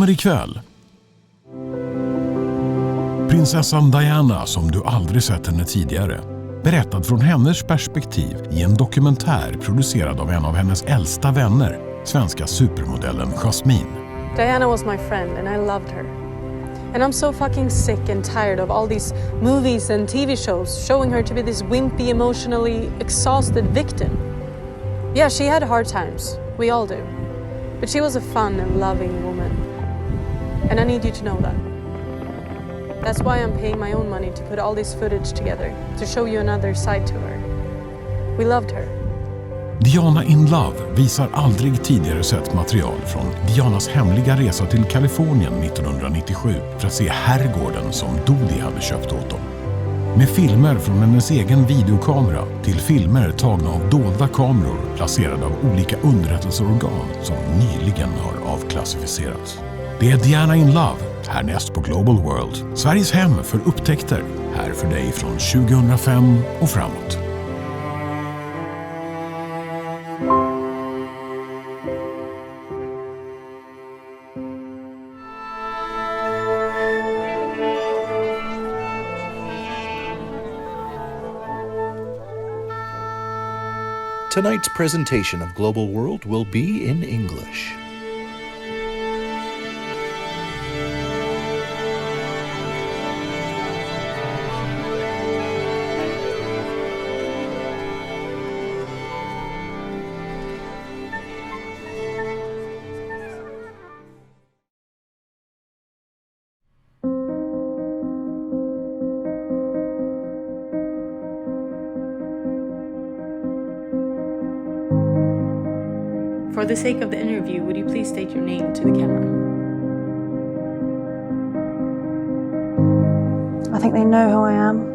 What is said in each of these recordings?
kommer ikväll. Prinsessan Diana som du aldrig sett henne tidigare. Berättad från hennes perspektiv i en dokumentär producerad av en av hennes äldsta vänner, svenska supermodellen Jasmine. Diana was my friend and I loved her. And I'm so fucking sick and tired of all these movies and TV shows showing her to be this wimpy, emotionally exhausted victim. Yeah, she had hard times. We all do. But she was a fun and loving woman. And I need you to know that. That's why I'm paying my own money to put all this footage together, to show you another side to her. We loved her. Diana in Love visar aldrig tidigare sett material från Dianas hemliga resa till Kalifornien 1997 för att se herrgården som Dodi hade köpt åt dem. Med filmer från hennes egen videokamera till filmer tagna av dolda kameror placerade av olika underrättelseorgan som nyligen har avklassificerats. Det är Diana in Love, härnäst på Global World. Sveriges hem för upptäckter, här för dig från 2005 och framåt. Tonight's presentation of Global World will be in English. For the sake of the interview, would you please state your name to the camera? I think they know who I am.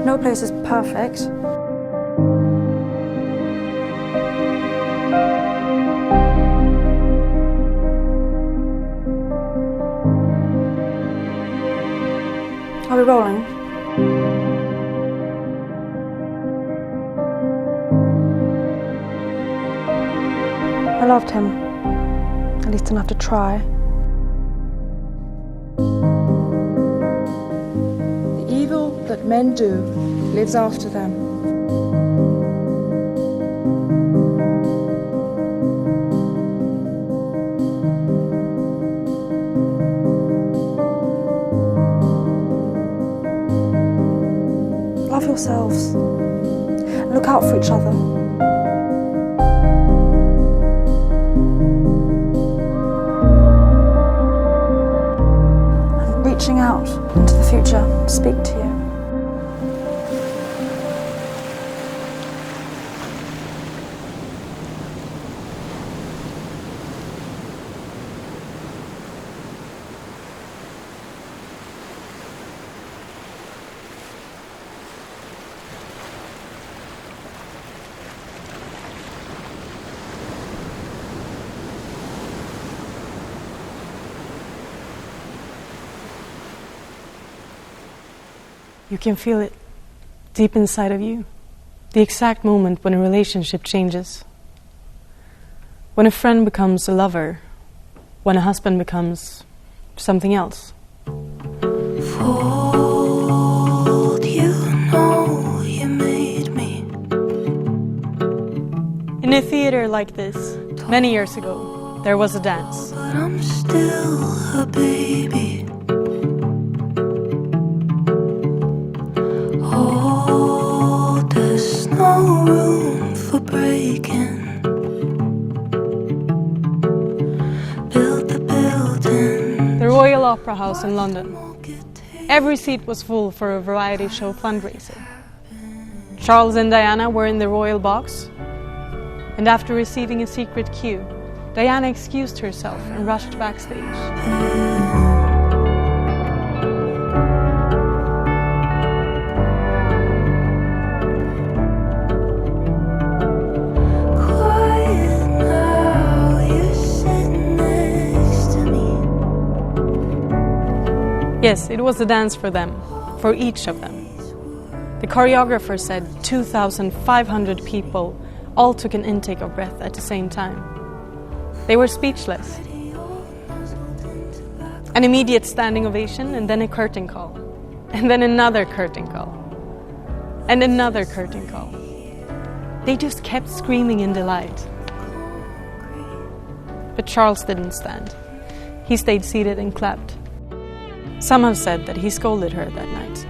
No place is perfect. Are we rolling? I loved him, at least enough to try. The evil that men do lives after them. Love yourselves. Look out for each other. I'm reaching out into the future to speak to you. You can feel it deep inside of you. The exact moment when a relationship changes. When a friend becomes a lover. When a husband becomes something else. Fold, you know you made me. In a theater like this, many years ago, there was a dance. But I'm still a baby. Oh, there's no room for breaking. Build the building. The Royal Opera House in London. Every seat was full for a variety show fundraiser. Charles and Diana were in the royal box, and after receiving a secret cue, Diana excused herself and rushed backstage. Quiet now, you're sitting next to me. Yes, it was a dance for them, for each of them. The choreographer said 2,500 people all took an intake of breath at the same time. They were speechless. An immediate standing ovation, and then a curtain call. And then another curtain call. And another curtain call. They just kept screaming in delight. But Charles didn't stand. He stayed seated and clapped. Some have said that he scolded her that night,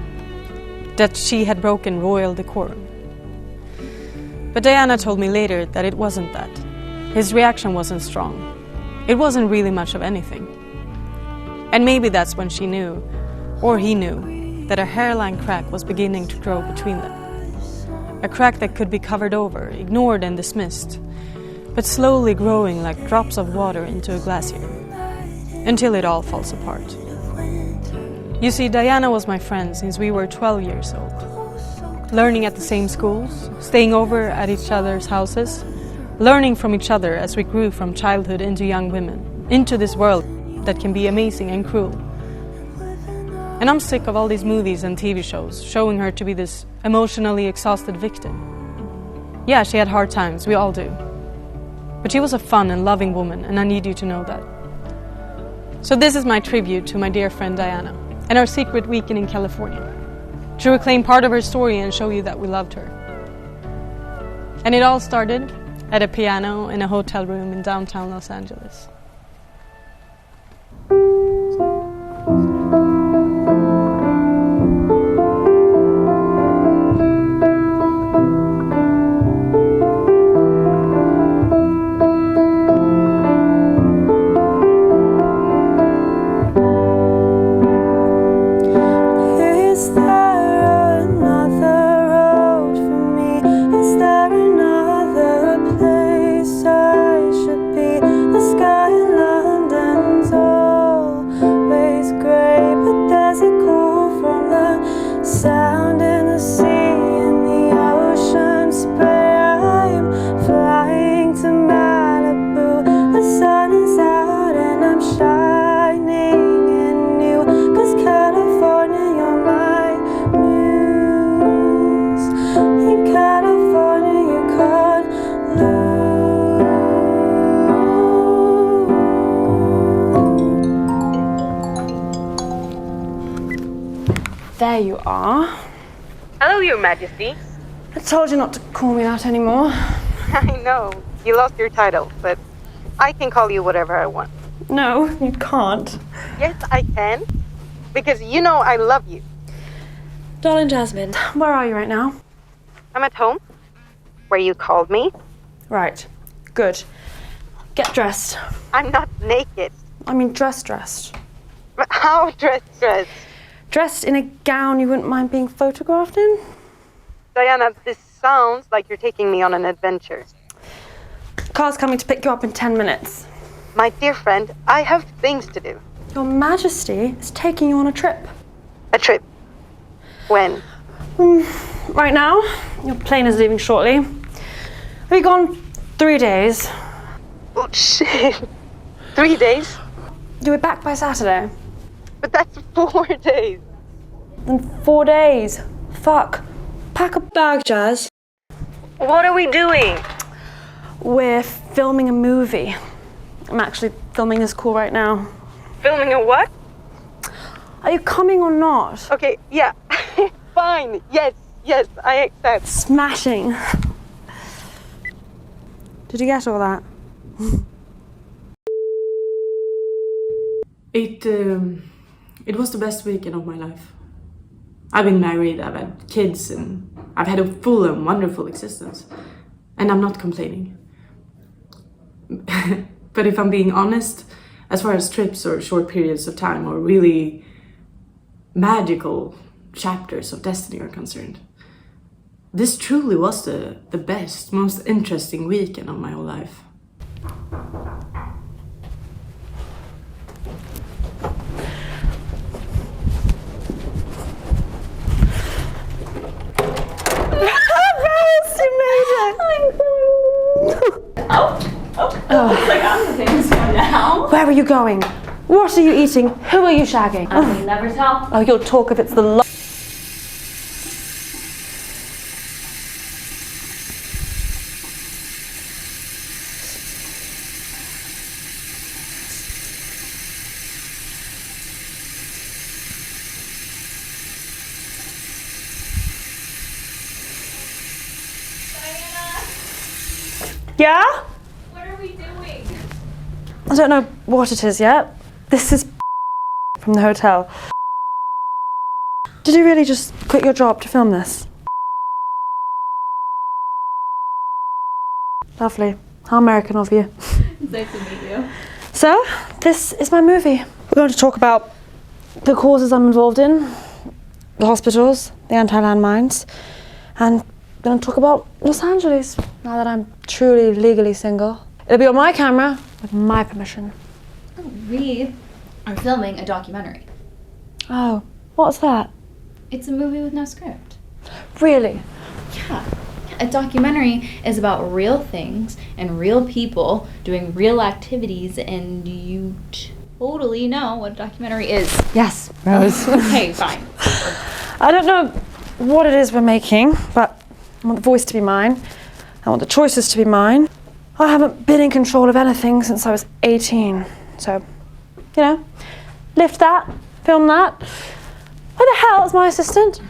that she had broken royal decorum. But Diana told me later that it wasn't that. His reaction wasn't strong. It wasn't really much of anything. And maybe that's when she knew, or he knew, that a hairline crack was beginning to grow between them. A crack that could be covered over, ignored and dismissed, but slowly growing like drops of water into a glacier, until it all falls apart. You see, Diana was my friend since we were 12 years old. Learning at the same schools, staying over at each other's houses, learning from each other as we grew from childhood into young women, into this world that can be amazing and cruel. And I'm sick of all these movies and TV shows showing her to be this emotionally exhausted victim. Yeah, she had hard times, we all do. But she was a fun and loving woman, and I need you to know that. So this is my tribute to my dear friend Diana, and our secret weekend in California, to reclaim part of her story and show you that we loved her. And it all started at a piano in a hotel room in downtown Los Angeles. Sound in the sea and the ocean spray. I'm flying to Malibu. The sun is out and I'm shining in you. 'Cause California, you're my muse. In California, you can't lose. There you are. Hello, Your Majesty. I told you not to call me that anymore. I know, you lost your title, but I can call you whatever I want. No, you can't. Yes, I can, because you know I love you. Darling Jasmine, where are you right now? I'm at home, where you called me. Right, good. Get dressed. I'm not naked. I mean dressed. But how dressed? Dressed in a gown you wouldn't mind being photographed in? Diana, this sounds like you're taking me on an adventure. Car's coming to pick you up in 10 minutes. My dear friend, I have things to do. Your Majesty is taking you on a trip. A trip? When? Right now. Your plane is leaving shortly. We'll be gone 3 days. Oh, shit. 3 days? You'll be back by Saturday. But that's 4 days. In 4 days. Fuck. Pack a bag, Jazz. What are we doing? We're filming a movie. I'm actually filming this call right now. Filming a what? Are you coming or not? Okay, yeah. Fine. Yes, I accept. Smashing. Did you get all that? It was the best weekend of my life. I've been married, I've had kids, and I've had a full and wonderful existence. And I'm not complaining. But if I'm being honest, as far as trips or short periods of time or really magical chapters of destiny are concerned, this truly was the best, most interesting weekend of my whole life. Where are you going? What are you eating? Who are you shagging? I will never tell. Oh, you'll talk if it's the Yeah? What are we doing? I don't know what it is yet. This is from the hotel. Did you really just quit your job to film this? Lovely. How American of you. It's nice to meet you. So, this is my movie. We're going to talk about the causes I'm involved in, the hospitals, the anti-landmines, and we're going to talk about Los Angeles, now that I'm truly legally single. It'll be on my camera, with my permission. We are filming a documentary. Oh, what's that? It's a movie with no script. Really? Yeah. A documentary is about real things and real people doing real activities, and you totally know what a documentary is. Yes, Rose. Okay, fine. I don't know what it is we're making, but I want the voice to be mine. I want the choices to be mine. I haven't been in control of anything since I was 18. So, you know, lift that, film that. Where the hell is my assistant?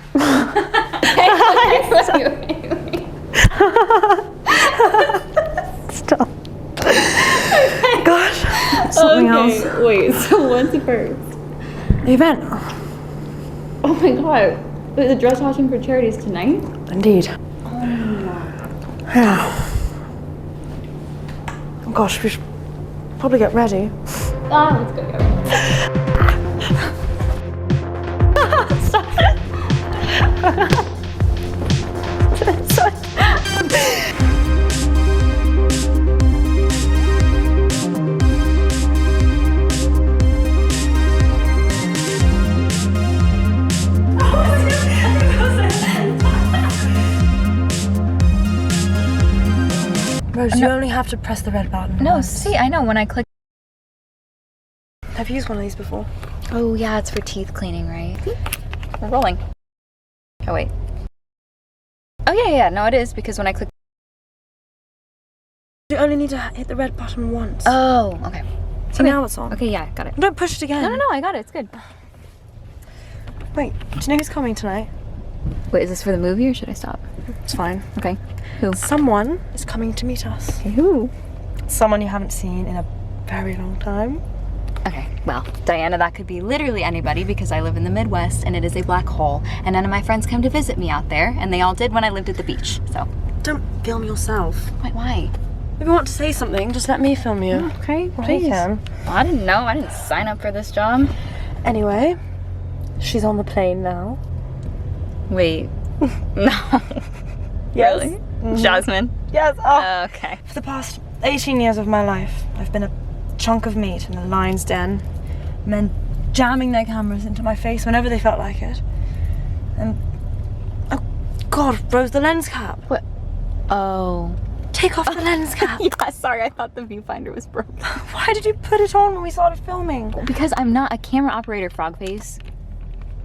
Stop. Gosh, something else. Wait, so what's the first? The event. Oh my god. Wait, the dress washing for charity is tonight? Indeed. Oh my. Yeah. Oh gosh, we should probably get ready. Let's go. Stop. Rose, you only have to press the red button. No, once. see, I know when I click. Have you used one of these before? Oh yeah, it's for teeth cleaning, right? We're rolling. Oh wait. Oh yeah, no, it is because when I click. You only need to hit the red button once. Oh, okay. See, now it's on. Okay, yeah, got it. Don't push it again. No, I got it. It's good. Wait, do you know who's coming tonight? Wait, is this for the movie or should I stop? It's fine. Okay. Who? Someone is coming to meet us. Okay, who? Someone you haven't seen in a very long time. Okay, well, Diana, that could be literally anybody because I live in the Midwest and it is a black hole and none of my friends come to visit me out there and they all did when I lived at the beach, so. Don't film yourself. Wait, why? If you want to say something, just let me film you. Okay, Well, please. you can. Well, I didn't know. I didn't sign up for this job. Anyway, she's on the plane now. Wait. No. Yes. Really? Jasmine? Yes. Oh. Okay. For the past 18 years of my life, I've been a chunk of meat in a lion's den. Men jamming their cameras into my face whenever they felt like it. And, oh God, Rose, the lens cap. What? Oh. Take off the lens cap. Yeah, sorry, I thought the viewfinder was broken. Why did you put it on when we started filming? Because I'm not a camera operator, Frogface.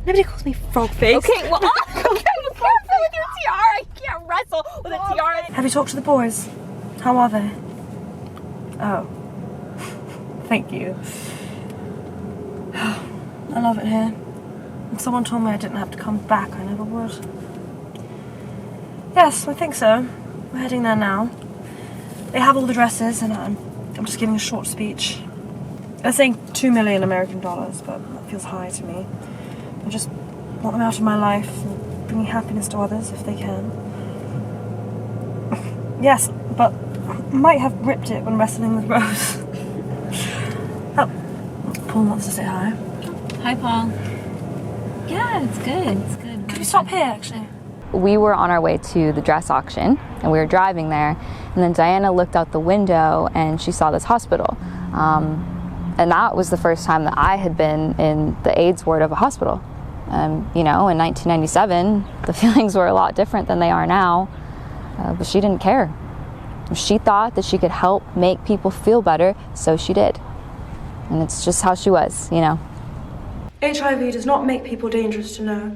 Nobody calls me Frogface. Okay, well, okay, be careful with your tiara. I can't wrestle with a tiara. Have you talked to the boys? How are they? Oh. Thank you. I love it here. If someone told me I didn't have to come back, I never would. Yes, I think so. We're heading there now. They have all the dresses, and I'm just giving a short speech. They're saying $2 million American dollars, but that feels high to me. I just want them out of my life and bringing happiness to others if they can. Yes, but I might have ripped it when wrestling with Rose. Oh, Paul wants to say hi. Hi, Paul. Yeah, it's good. It's good. Could we stop here, actually? We were on our way to the dress auction and we were driving there, and then Diana looked out the window and she saw this hospital. And that was the first time that I had been in the AIDS ward of a hospital. You know, in 1997, the feelings were a lot different than they are now, but she didn't care. She thought that she could help make people feel better, so she did. And it's just how she was, you know. HIV does not make people dangerous to know.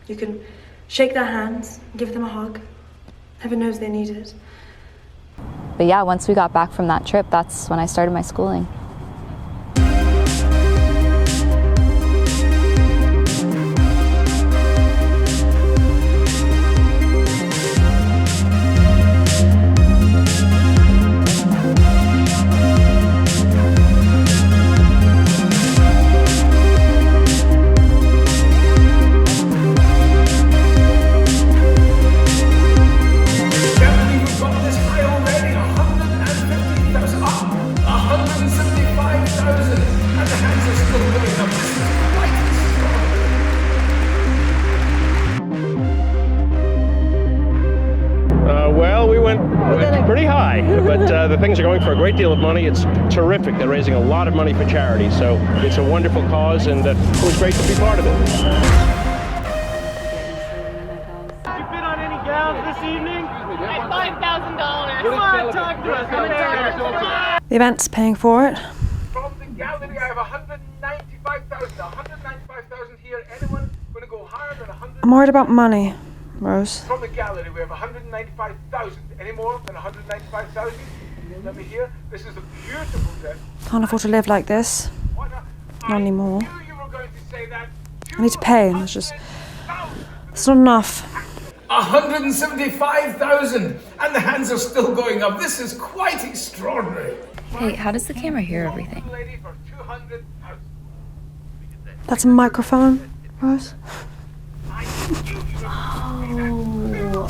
You can shake their hands, give them a hug. Heaven knows they need it. But yeah, once we got back from that trip, that's when I started my schooling. we went pretty high, but the things are going for a great deal of money. It's terrific. They're raising a lot of money for charity, so it's a wonderful cause, and it was great to be part of it. Did you bid on any gals this evening? At $5,000. Come on, talk to us. The event's paying for it. From the gallery, I have 195,000. 195,000 here. Anyone going to go higher than 100? I'm worried about money, Rose. From the gallery, we have 195,000. Any more than 195,000? Let me hear. This is a beautiful dress. Can't afford to live like this. Not anymore. I need to pay, and it's not enough. 175,000, and the hands are still going up. This is quite extraordinary. Hey, how does the camera hear everything? That's a microphone, Rose. Oh.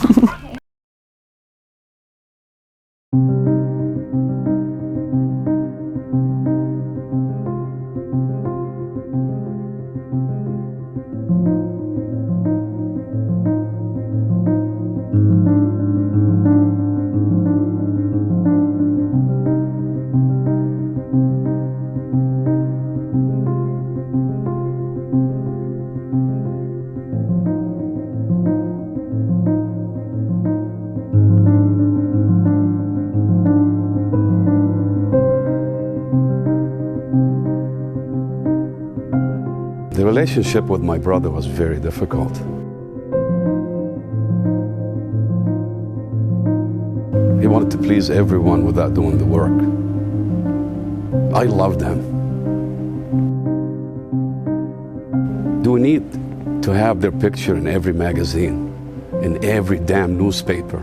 The relationship with my brother was very difficult. He wanted to please everyone without doing the work. I loved him. Do we need to have their picture in every magazine, in every damn newspaper?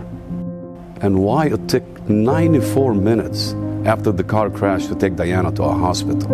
And why it took 94 minutes after the car crash to take Diana to a hospital?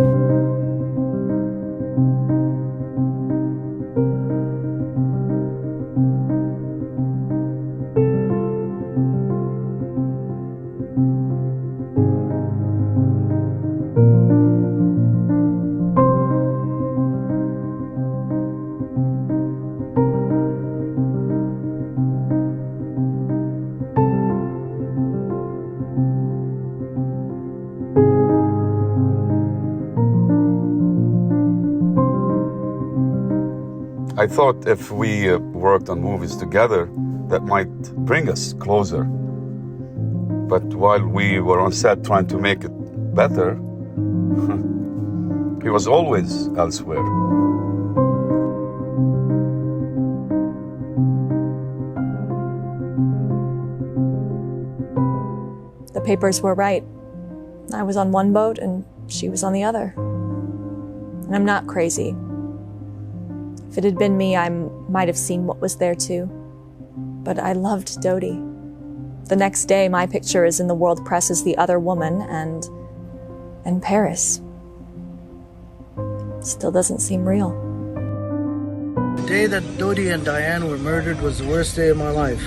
I thought if we worked on movies together, that might bring us closer. But while we were on set trying to make it better, he was always elsewhere. The papers were right. I was on one boat and she was on the other. And I'm not crazy. If it had been me, I might have seen what was there too. But I loved Dodie. The next day, my picture is in the world press as the other woman, and Paris. Still doesn't seem real. The day that Dodie and Diane were murdered was the worst day of my life.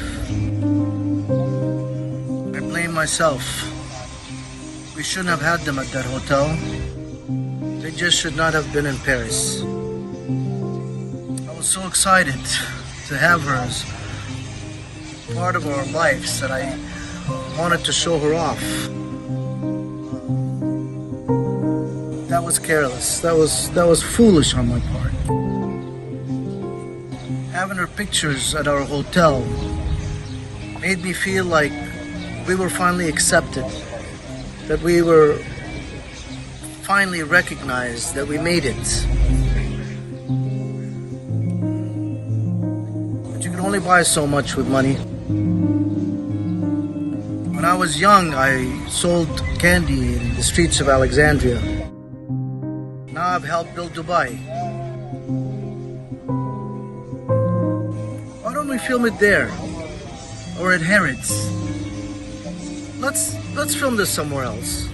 I blame myself. We shouldn't have had them at that hotel. They just should not have been in Paris. I was so excited to have her as part of our lives that I wanted to show her off. That was careless. That was foolish on my part. Having her pictures at our hotel made me feel like we were finally accepted, that we were finally recognized, that we made it. But you can only buy so much with money. When I was young, I sold candy in the streets of Alexandria. Now I've helped build Dubai. Why don't we film it there? Or at Harrods? Let's film this somewhere else.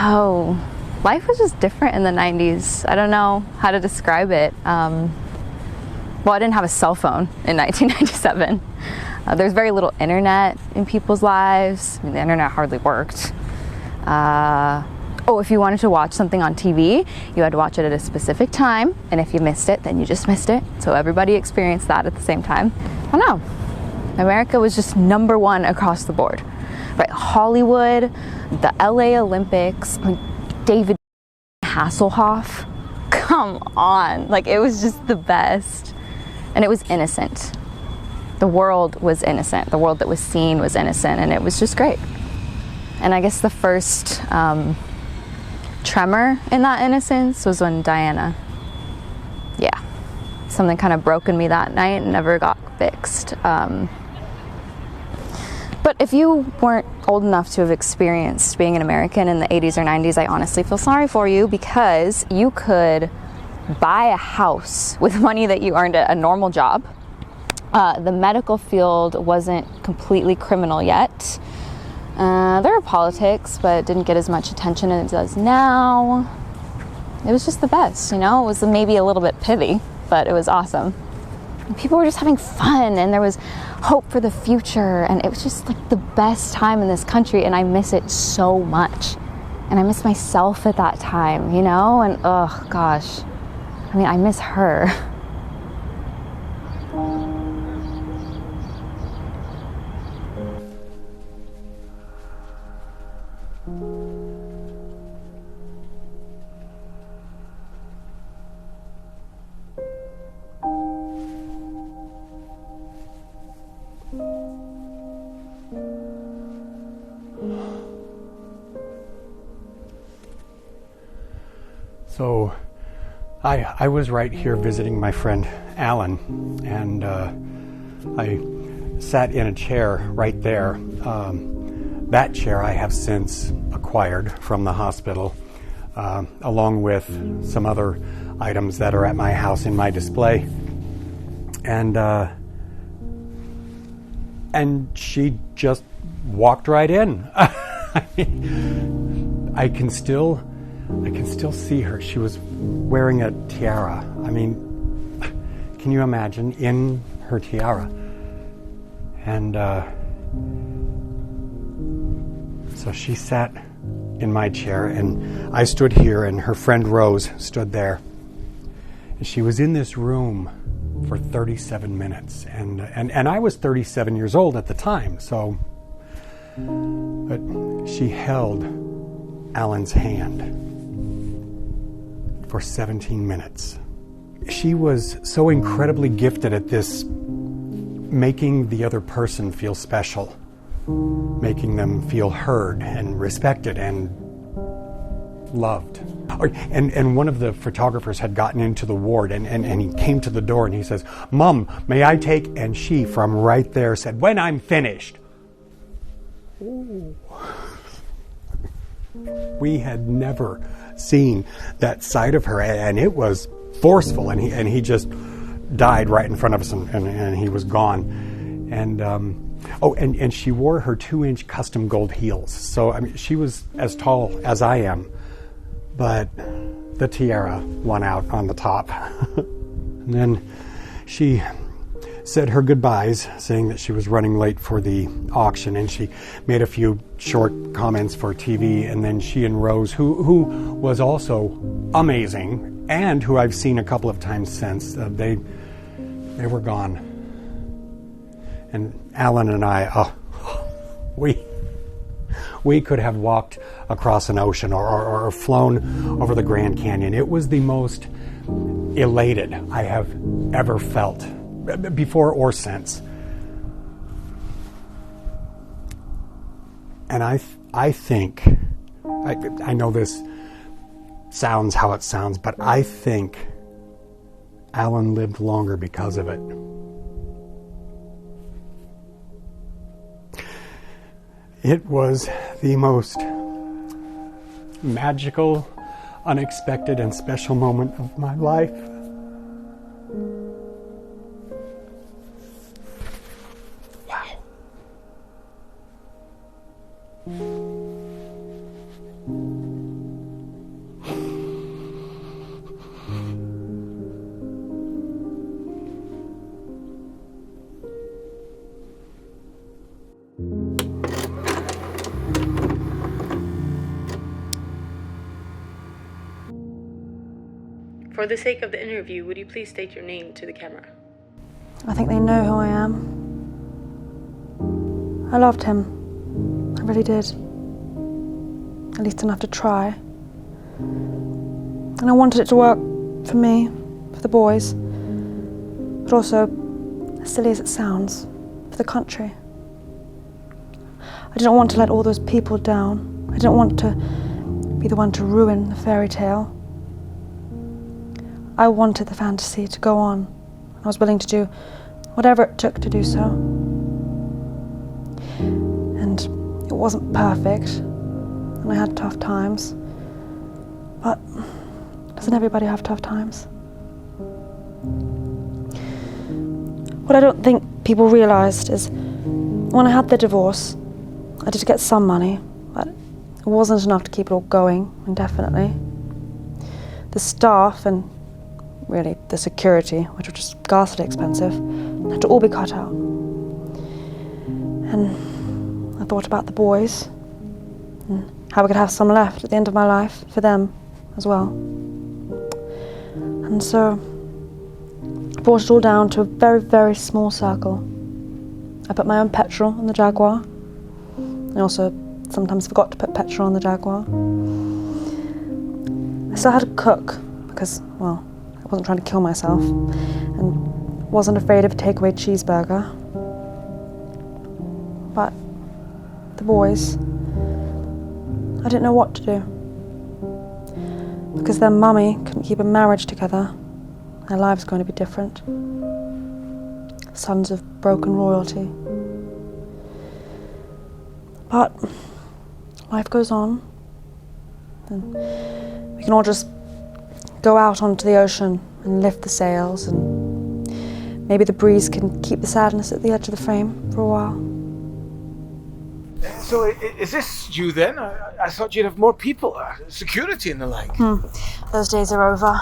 Oh, life was just different in the 90s. I don't know how to describe it. Well, I didn't have a cell phone in 1997. There's very little internet in people's lives. I mean, the internet hardly worked. If you wanted to watch something on TV, you had to watch it at a specific time, and if you missed it, then you just missed it. So everybody experienced that at the same time. I don't know. America was just number one across the board. Right? Hollywood, the LA Olympics, like David Hasselhoff. Come on. Like, it was just the best. And it was innocent. The world was innocent. The world that was seen was innocent, and it was just great. And I guess the first tremor in that innocence was when Diana, something kind of broke in me that night and never got fixed. But if you weren't old enough to have experienced being an American in the 80s or 90s, I honestly feel sorry for you, because you could buy a house with money that you earned at a normal job. The medical field wasn't completely criminal yet. There were politics, but it didn't get as much attention as it does now. It was just the best, you know? It was maybe a little bit pithy, but it was awesome. And people were just having fun, and there was hope for the future, and it was just like the best time in this country, and I miss it so much. And I miss myself at that time, you know? And oh gosh, I mean, I miss her. So I was right here visiting my friend Alan, and I sat in a chair right there. That chair I have since acquired from the hospital, along with some other items that are at my house in my display. And she just walked right in. I can still see her. She was wearing a tiara. I mean, can you imagine, in her tiara? And so she sat in my chair, and I stood here, and her friend Rose stood there. And she was in this room for 37 minutes. And I was 37 years old at the time, so... But she held Alan's hand for 17 minutes. She was so incredibly gifted at this, making the other person feel special, making them feel heard and respected and loved. And one of the photographers had gotten into the ward, and he came to the door and he says, "Mom, may I take?" And she, from right there, said, "When I'm finished." Ooh. We had never seen that side of her, and it was forceful, and he just died right in front of us, and he was gone. And she wore her 2-inch custom gold heels, so I mean, she was as tall as I am, but the tiara won out on the top. And then she said her goodbyes, saying that she was running late for the auction, and she made a few short comments for TV. And then she and Rose, who was also amazing, and who I've seen a couple of times since, they were gone. And Alan and I, we could have walked across an ocean or flown over the Grand Canyon. It was the most elated I have ever felt, before or since. And I think, I know this sounds how it sounds, but I think Alan lived longer because of it. It was the most magical, unexpected, and special moment of my life. Wow. For the sake of the interview, would you please state your name to the camera? I think they know who I am. I loved him. I really did. At least enough to try. And I wanted it to work for me, for the boys, but also, as silly as it sounds, for the country. I didn't want to let all those people down. I didn't want to be the one to ruin the fairy tale. I wanted the fantasy to go on. I was willing to do whatever it took to do so. And it wasn't perfect, and I had tough times. But doesn't everybody have tough times? What I don't think people realised is when I had the divorce, I did get some money, but it wasn't enough to keep it all going indefinitely. The staff and really the security, which was just ghastly expensive, had to all be cut out. And I thought about the boys and how I could have some left at the end of my life for them as well. And so I brought it all down to a very, very small circle. I put my own petrol in the Jaguar. I also sometimes forgot to put petrol in the Jaguar. I still had to cook because, well, I wasn't trying to kill myself and wasn't afraid of a takeaway cheeseburger. But the boys, I didn't know what to do. Because their mummy couldn't keep a marriage together, their lives were going to be different. Sons of broken royalty. But life goes on, and we can all just go out onto the ocean and lift the sails, and maybe the breeze can keep the sadness at the edge of the frame for a while. So is this you then? I thought you'd have more people, security and the like. Those days are over.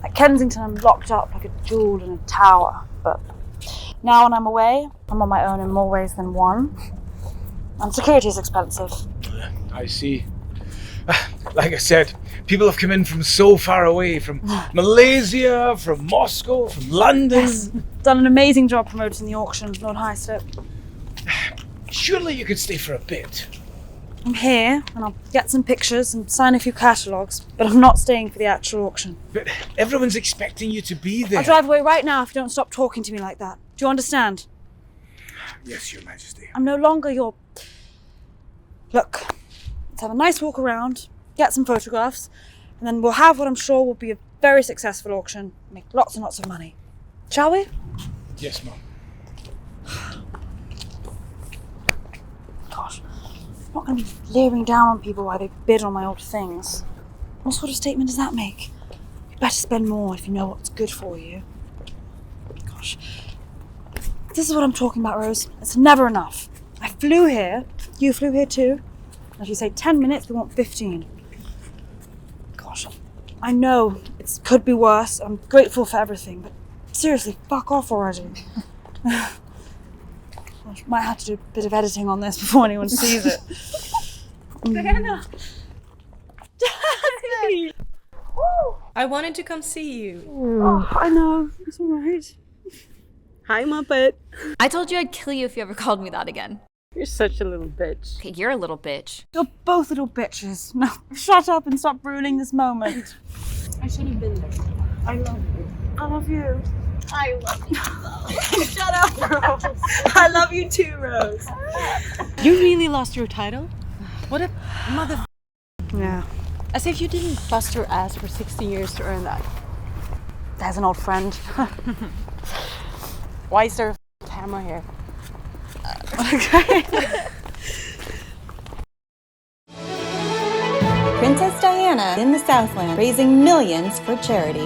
At Kensington I'm locked up like a jewel in a tower, but now when I'm away, I'm on my own in more ways than one. And security is expensive. I see. Like I said, people have come in from so far away, from Malaysia, from Moscow, from London. Yes, done an amazing job promoting the auction, Lord Highstep. Surely you could stay for a bit. I'm here, and I'll get some pictures and sign a few catalogues, but I'm not staying for the actual auction. But everyone's expecting you to be there. I'll drive away right now if you don't stop talking to me like that. Do you understand? Yes, Your Majesty. I'm no longer your... Look, let's have a nice walk around, get some photographs, and then we'll have what I'm sure will be a very successful auction, make lots and lots of money. Shall we? Yes, Mum. Gosh, I'm not going to be leering down on people while they bid on my old things. What sort of statement does that make? You'd better spend more if you know what's good for you. Gosh. This is what I'm talking about, Rose. It's never enough. I flew here. You flew here too. And if you say 10 minutes, we want 15. Gosh, I know it could be worse. I'm grateful for everything, but seriously, fuck off already. Gosh, might have to do a bit of editing on this before anyone sees it. Diana! Daddy! I wanted to come see you. Oh, I know. It's all right. Hi, Muppet. I told you I'd kill you if you ever called me that again. You're such a little bitch. Okay, you're a little bitch. You're both little bitches. Now, shut up and stop ruining this moment. I should have been there. I love you. I love you. I love you. Shut up, Rose. I love you too, Rose. You really lost your title? What a mother... Yeah. As if you didn't bust your ass for 60 years to earn that. There's an old friend. Why is there a camera here? Okay. Princess Diana in the Southland, raising millions for charity.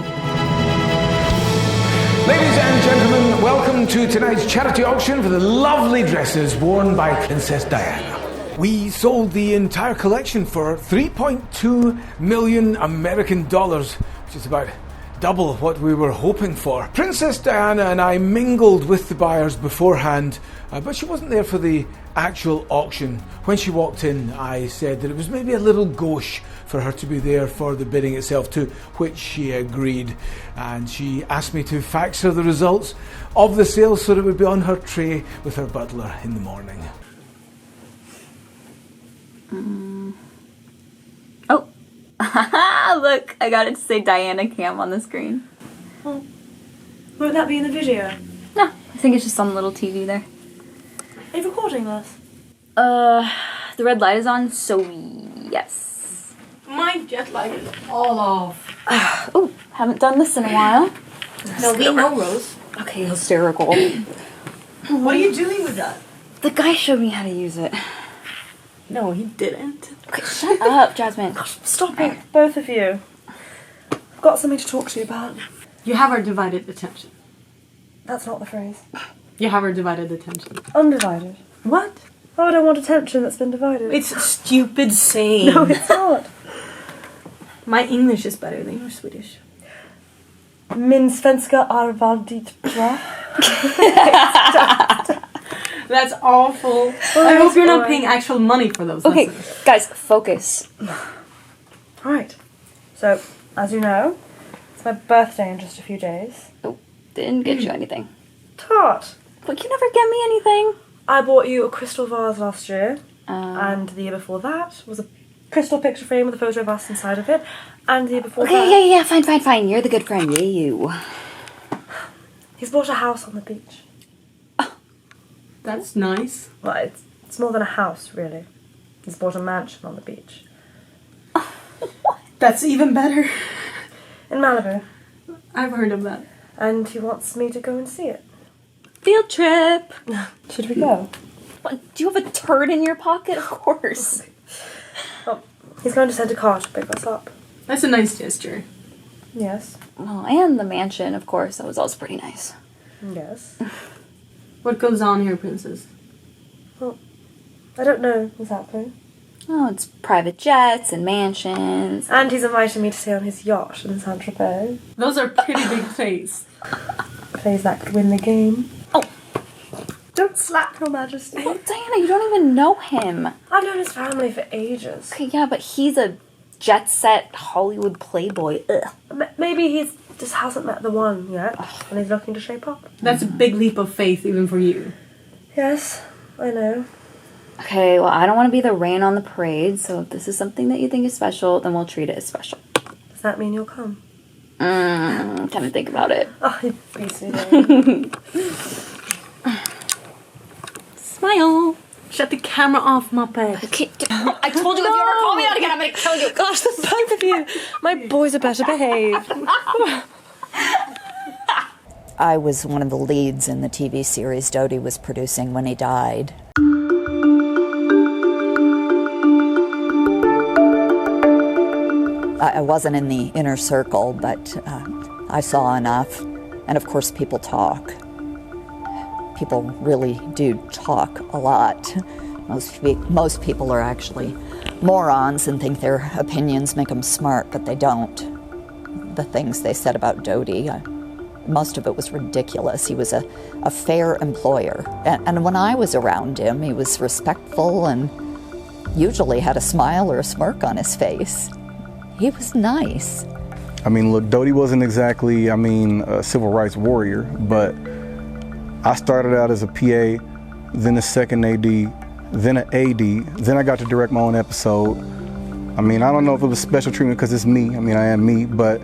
Ladies and gentlemen, welcome to tonight's charity auction for the lovely dresses worn by Princess Diana. We sold the entire collection for $3.2 million American dollars, which is about double what we were hoping for. Princess Diana and I mingled with the buyers beforehand, but she wasn't there for the actual auction. When she walked in, I said that it was maybe a little gauche for her to be there for the bidding itself, to which she agreed. And she asked me to fax her the results of the sale so that it would be on her tray with her butler in the morning. Oh, look, I got it to say Diana Cam on the screen. Oh. Won't that be in the video? No, I think it's just on the little TV there. Are you recording this? The red light is on, so yes. My jet lag is all off. Oh, haven't done this in a while. No, we know, Rose. Okay, hysterical. What are you doing with that? The guy showed me how to use it. No, he didn't. Okay, shut up, Jasmine. Stop it, both of you. I've got something to talk to you about. You have our divided attention. That's not the phrase. You have our divided attention. Undivided. What? Oh, I don't want attention that's been divided. It's a stupid saying. No, it's not. My English is better than your Swedish. Min svenska är väldigt bra. That's awful. I hope you're not paying actual money for those lessons. Guys, focus. Right. So, as you know, it's my birthday in just a few days. Oh, didn't get you anything. Tart. But you never get me anything. I bought you a crystal vase last year, and the year before that was a crystal picture frame with a photo of us inside of it, and the year before that... Okay, fine. You're the good friend, you. He's bought a house on the beach. That's nice. Well, it's more than a house, really. He's bought a mansion on the beach. That's even better. In Malibu. I've heard of that. And he wants me to go and see it. Field trip. Should we go? What, do you have a turd in your pocket? Of course. Oh, he's going to send a car to pick us up. That's a nice gesture. Yes. Well, and the mansion, of course. That was also pretty nice. Yes. What goes on here, Princess? Well, I don't know exactly. Oh, it's private jets and mansions. And he's invited me to stay on his yacht in Saint-Tropez. Those are pretty big plays. Plays that could win the game. Oh. Don't slap Your Majesty. Oh, Diana, you don't even know him. I've known his family for ages. Okay, yeah, but he's a jet-set Hollywood playboy. Ugh. Maybe he just hasn't met the one yet, and he's looking to shape up. That's a big leap of faith even for you. Yes, I know. Okay, well, I don't want to be the rain on the parade, so if this is something that you think is special, then we'll treat it as special. Does that mean you'll come? Kind of think about it. Oh, you sweet. Smile. Shut the camera off, Muppet. Okay, I told you if you ever call me out again, I'm going to kill you. Gosh, the both of you. My boys are better behaved. I was one of the leads in the TV series Dodie was producing when he died. I wasn't in the inner circle, but I saw enough. And of course, people talk. People really do talk a lot. Most people are actually morons and think their opinions make them smart, but they don't. The things they said about Dodie, most of it was ridiculous. He was a fair employer. And when I was around him, he was respectful and usually had a smile or a smirk on his face. He was nice. I mean, look, Dodie wasn't exactly, a civil rights warrior, but I started out as a PA, then a second AD, then an AD, then I got to direct my own episode. I don't know if it was special treatment because it's me. I am me, but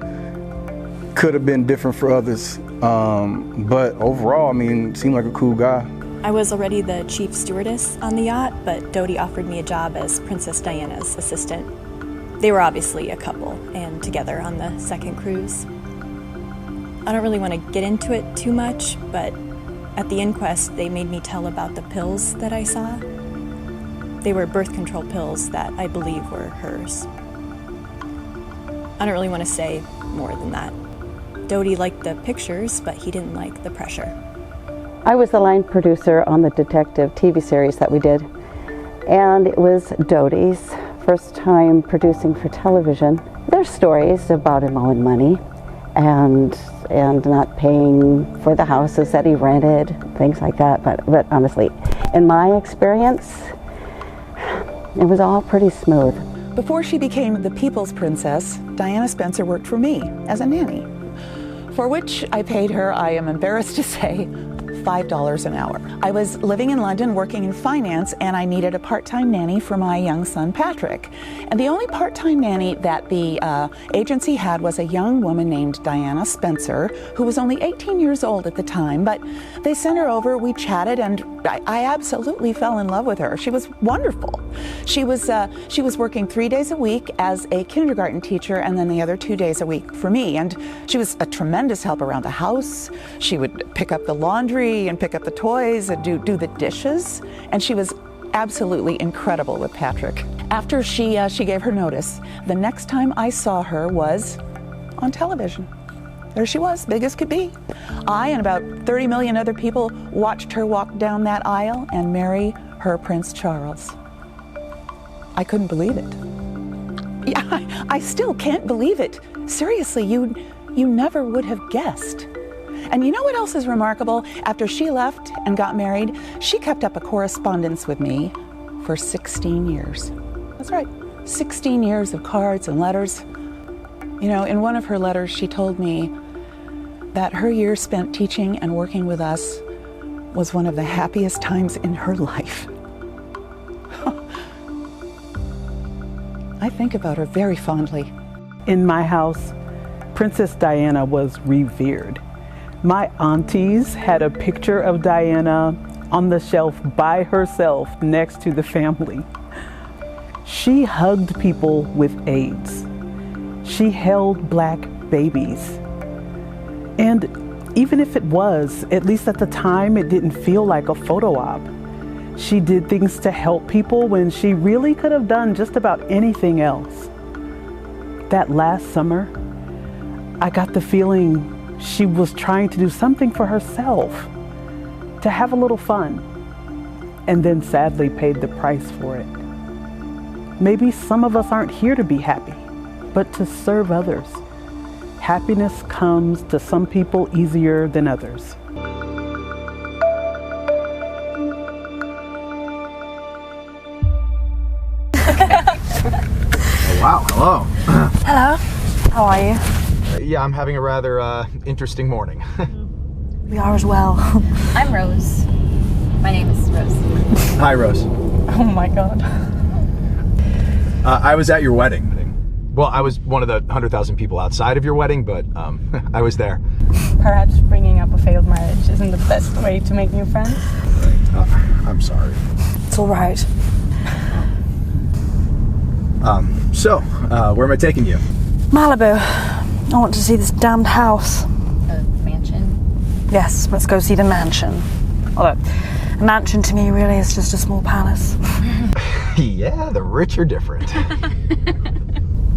could have been different for others. But overall, seemed like a cool guy. I was already the chief stewardess on the yacht, but Dodie offered me a job as Princess Diana's assistant. They were obviously a couple and together on the second cruise. I don't really want to get into it too much, but at the inquest, they made me tell about the pills that I saw. They were birth control pills that I believe were hers. I don't really want to say more than that. Dodie liked the pictures, but he didn't like the pressure. I was the line producer on the detective TV series that we did, and it was Dodie's first time producing for television. There's stories about him owing money, and not paying for the houses that he rented, things like that. But honestly, in my experience, it was all pretty smooth. Before she became the People's Princess, Diana Spencer worked for me as a nanny, for which I paid her, I am embarrassed to say, $5 an hour. I was living in London working in finance, and I needed a part-time nanny for my young son Patrick. And the only part-time nanny that the agency had was a young woman named Diana Spencer, who was only 18 years old at the time. But they sent her over, we chatted, and I absolutely fell in love with her. She was wonderful. She was working 3 days a week as a kindergarten teacher, and then the other 2 days a week for me. And she was a tremendous help around the house. She would pick up the laundry and pick up the toys and do the dishes. And she was absolutely incredible with Patrick. After she gave her notice, the next time I saw her was on television. There she was, big as could be. I and about 30 million other people watched her walk down that aisle and marry her Prince Charles. I couldn't believe it. Yeah, I still can't believe it. Seriously, you never would have guessed. And you know what else is remarkable? After she left and got married, she kept up a correspondence with me for 16 years. That's right, 16 years of cards and letters. You know, in one of her letters, she told me that her years spent teaching and working with us was one of the happiest times in her life. I think about her very fondly. In my house, Princess Diana was revered. My aunties had a picture of Diana on the shelf by herself next to the family. She hugged people with AIDS. She held black babies. And even if it was, at least at the time, it didn't feel like a photo op. She did things to help people when she really could have done just about anything else. That last summer, I got the feeling she was trying to do something for herself, to have a little fun, and then sadly paid the price for it. Maybe some of us aren't here to be happy, but to serve others. Happiness comes to some people easier than others. Oh, wow, hello. Hello, how are you? Yeah, I'm having a rather interesting morning. We are as well. I'm Rose. My name is Rose. Hi, Rose. Oh my God. I was at your wedding. Well, I was one of the 100,000 people outside of your wedding, but I was there. Perhaps bringing up a failed marriage isn't the best way to make new friends. I'm sorry. It's all right. So, where am I taking you? Malibu. I want to see this damned house. A mansion? Yes, let's go see the mansion. Although, a mansion to me really is just a small palace. Yeah, the rich are different.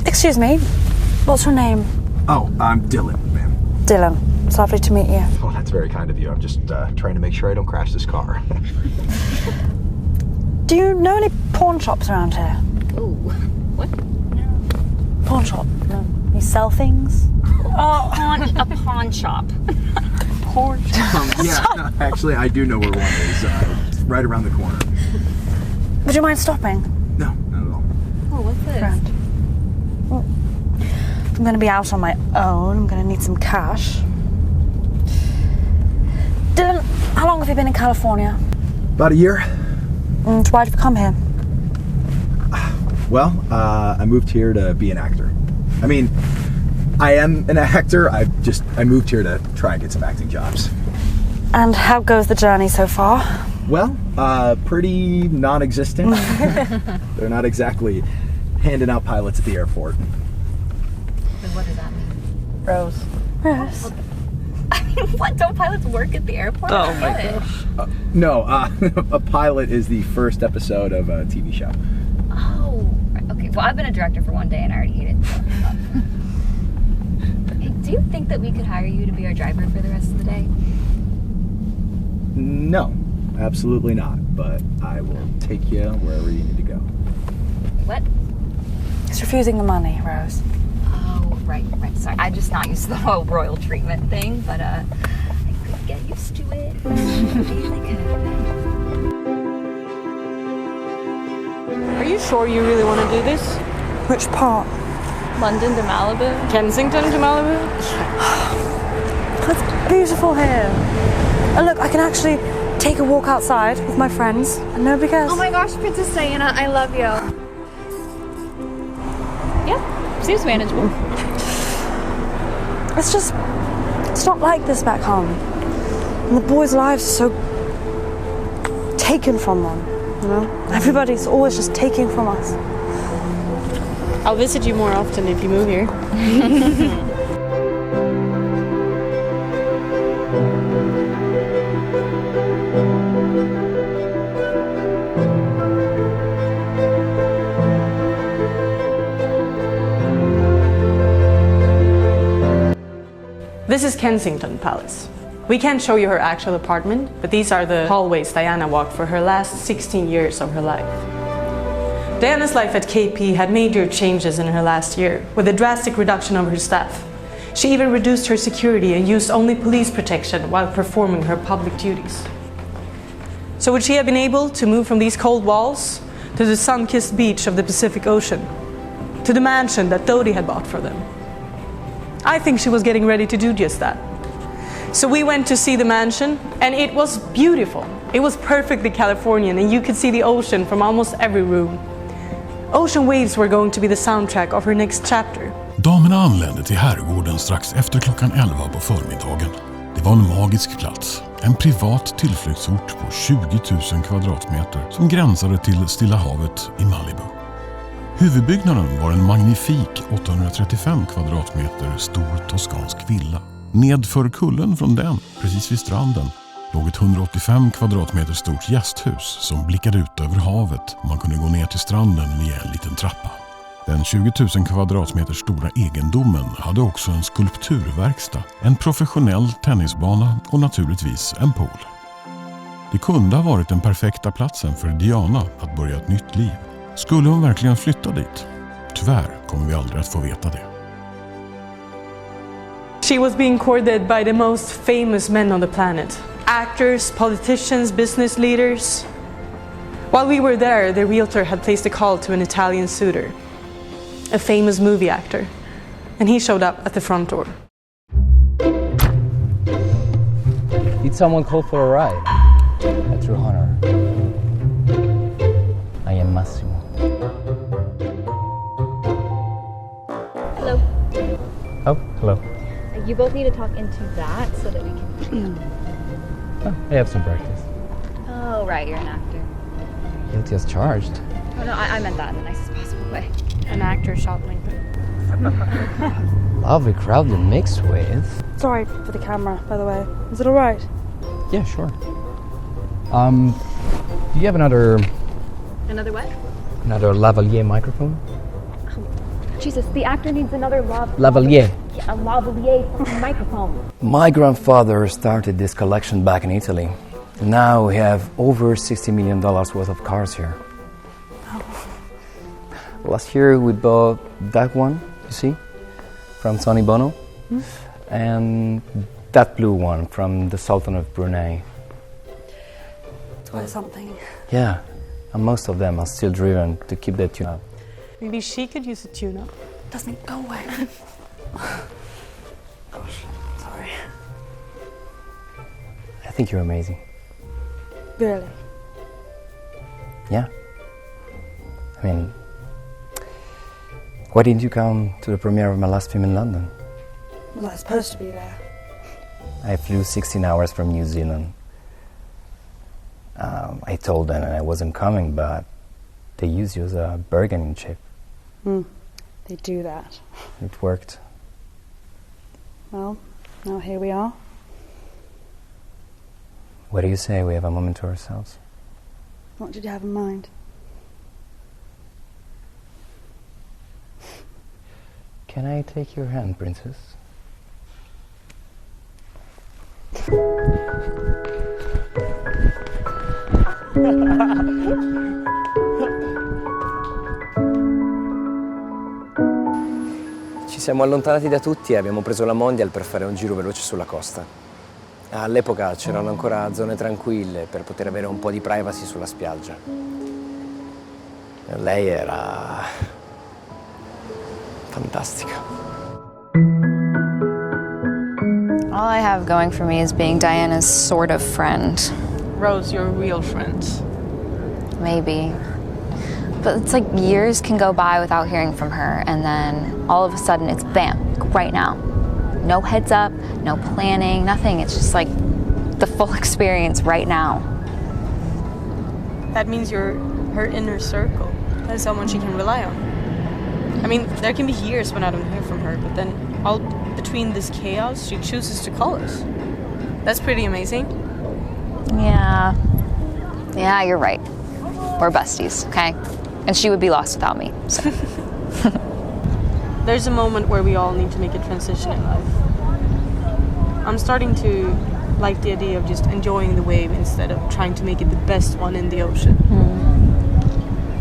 Excuse me, what's your name? Oh, I'm Dylan, ma'am. Dylan. It's lovely to meet you. Oh, that's very kind of you. I'm just trying to make sure I don't crash this car. Do you know any pawn shops around here? Ooh, what? Pawn shop? No. You sell things? Oh, a pawn shop. Pawn shop? Yeah, actually, I do know where one is. It's right around the corner. Would you mind stopping? No, not at all. Oh, what's this? Grand. Well, I'm going to be out on my own. I'm going to need some cash. Dylan, how long have you been in California? About a year. And why did you come here? Well, I moved here to be an actor. I mean, I am an actor. I moved here to try and get some acting jobs. And how goes the journey so far? Well, pretty non-existent. They're not exactly handing out pilots at the airport. Then what does that mean? Rose. Yes. I mean, what? Don't pilots work at the airport? Oh my gosh. No, a pilot is the first episode of a TV show. Oh, okay. Well, I've been a director for one day and I already hate it. So. Hey, do you think that we could hire you to be our driver for the rest of the day? No, absolutely not. But I will take you wherever you need to go. What? He's refusing the money, Rose. Oh. Oh, right. Sorry, I'm just not used to the whole royal treatment thing, but I could get used to it. Are you sure you really want to do this? Which part? London to Malibu? Kensington to Malibu? It's beautiful here. And look, I can actually take a walk outside with my friends and nobody cares. Oh my gosh, Princess Diana, I love you. Yeah, seems manageable. It's not like this back home. And the boys' lives are so taken from them, you know? Everybody's always just taking from us. I'll visit you more often if you move here. This is Kensington Palace. We can't show you her actual apartment, but these are the hallways Diana walked for her last 16 years of her life. Diana's life at KP had major changes in her last year, with a drastic reduction of her staff. She even reduced her security and used only police protection while performing her public duties. So would she have been able to move from these cold walls to the sun-kissed beach of the Pacific Ocean, to the mansion that Dodie had bought for them? I think she was getting ready to do just that. So we went to see the mansion, and it was beautiful. It was perfectly Californian, and you could see the ocean from almost every room. Ocean waves were going to be the soundtrack of her next chapter. Damerna anlände till herrgården strax efter klockan 11 på förmiddagen. Det var en magisk plats, en privat tillflyktsort på 20 000 kvadratmeter som gränsade till Stilla havet i Malibu. Huvudbyggnaden var en magnifik 835 kvadratmeter stor toskansk villa. Nedför kullen från den, precis vid stranden, låg ett 185 kvadratmeter stort gästhus som blickade ut över havet och man kunde gå ner till stranden via en liten trappa. Den 20 000 kvadratmeter stora egendomen hade också en skulpturverkstad, en professionell tennisbana och naturligtvis en pool. Det kunde ha varit den perfekta platsen för Diana att börja ett nytt liv. Skulle hon verkligen flytta dit? Tyvärr kommer vi aldrig att få veta det. She was being courted by the most famous men on the planet. Actors, politicians, business leaders. While we were there, the realtor had placed a call to an Italian suitor, a famous movie actor, and he showed up at the front door. Did someone call for a ride? That's your honor. I am Massimo. Hello. Oh, hello. You both need to talk into that so that we can... Oh, I have some practice. Oh, right, you're an actor. Guilty as charged. Oh, no, I meant that in the nicest possible way. An actor shot Lincoln. Lovely crowd to mix with. Sorry for the camera, by the way. Is it all right? Yeah, sure. Do you have another Another what? lavalier microphone? Jesus, the actor needs another Lavalier. Yeah, a lavalier fucking microphone. My grandfather started this collection back in Italy. Now we have over $60 million worth of cars here. Last year we bought that one, you see, from Sonny Bono, and that blue one from the Sultan of Brunei. It's worth something. Yeah, and most of them are still driven to keep their tune up. Maybe she could use a tune-up. Doesn't go away. Gosh, sorry. I think you're amazing. Really? Yeah. I mean, why didn't you come to the premiere of my last film in London? Well, I was supposed to be there. I flew 16 hours from New Zealand. I told them I wasn't coming, but they used you as a bargaining chip. They do that. It worked. Well, now here we are. What do you say we have a moment to ourselves? What did you have in mind? Can I take your hand, princess? She siamo allontanati da tutti e abbiamo preso la Mondial per fare un giro veloce sulla costa. All'epoca c'erano ancora zone tranquille per poter avere un po' di privacy sulla spiaggia. Lei era fantastica. All I have going for me is being Diana's sort of friend. Rose, your real friend. Maybe. But it's like years can go by without hearing from her, and then all of a sudden it's bam, right now. No heads up, no planning, nothing. It's just like the full experience right now. That means you're her inner circle. That's someone she can rely on. I mean, there can be years when I don't hear from her, but then all between this chaos, she chooses to call us. That's pretty amazing. Yeah. Yeah, you're right. We're besties, okay? And she would be lost without me. So. There's a moment where we all need to make a transition in life. I'm starting to like the idea of just enjoying the wave instead of trying to make it the best one in the ocean.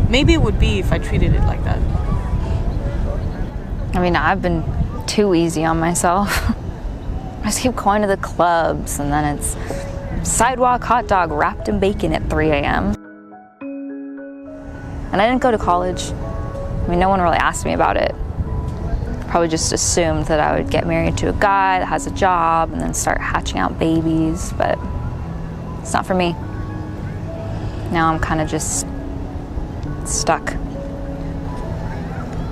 Maybe it would be if I treated it like that. I mean, I've been too easy on myself. I just keep going to the clubs, and then it's sidewalk hot dog wrapped in bacon at 3 a.m. And I didn't go to college. I mean, no one really asked me about it. Probably just assumed that I would get married to a guy that has a job and then start hatching out babies, but it's not for me. Now I'm kind of just stuck.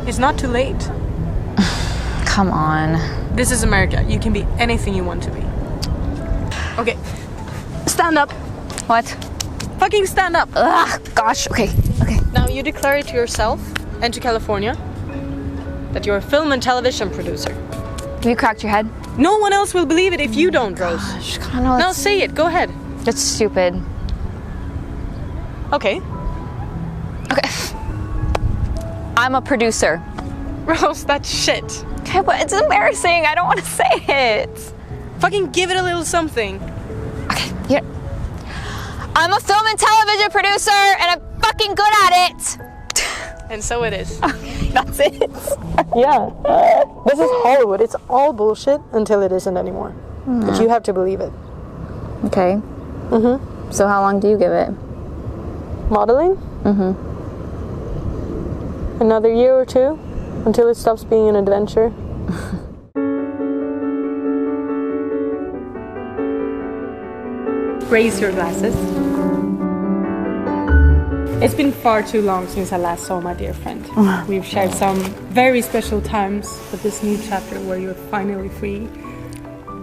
It's not too late. Come on. This is America. You can be anything you want to be. Okay. Stand up. What? Fucking stand up. Ugh, gosh, okay. Now you declare it to yourself and to California that you're a film and television producer. Have you cracked your head? No one else will believe it if you don't, Rose. Gosh, Connell, now say it. Go ahead. That's stupid. Okay. Okay. I'm a producer. Rose, that's shit. Okay, but it's embarrassing. I don't want to say it. Fucking give it a little something. Okay, yeah. I'm a film and television producer, and I'm fucking good at it. And so it is. That's it. Yeah. This is Hollywood. It's all bullshit until it isn't anymore. But you have to believe it. Okay. Mm-hmm. So how long do you give it? Modeling? Mm-hmm. Another year or two until it stops being an adventure. Raise your glasses. It's been far too long since I last saw my dear friend. We've shared some very special times, but this new chapter where you're finally free,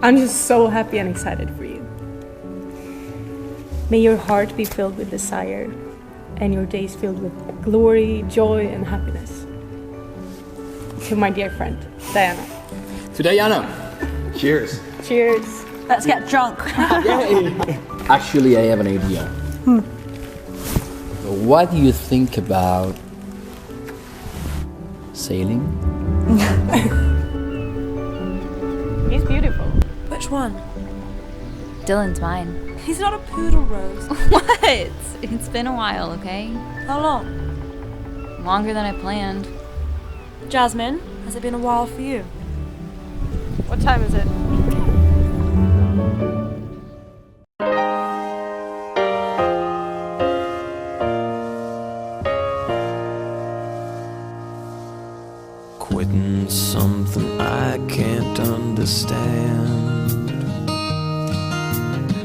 I'm just so happy and excited for you. May your heart be filled with desire and your days filled with glory, joy, and happiness. To my dear friend, Diana. To Diana. Cheers. Cheers. Let's get drunk. Actually, I have an idea. What do you think about sailing? He's beautiful. Which one? Dylan's mine. He's not a poodle, Rose. What? It's been a while, okay? How long? Longer than I planned. Jasmine, has it been a while for you? What time is it? Quitting something I can't understand,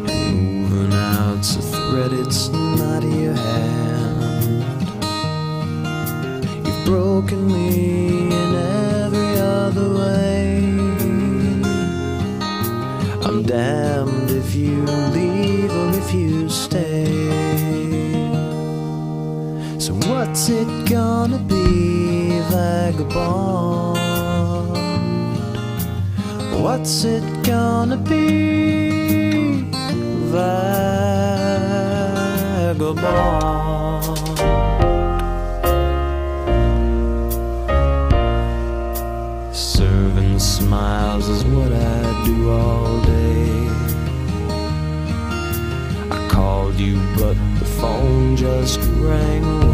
moving out's a thread, it's not your hand. You've broken me in every other way. I'm damned if you leave or if you stay. So what's it gonna be, vagabond? What's it gonna be, vagabond? Serving smiles is what I do all day. I called you but the phone just rang away.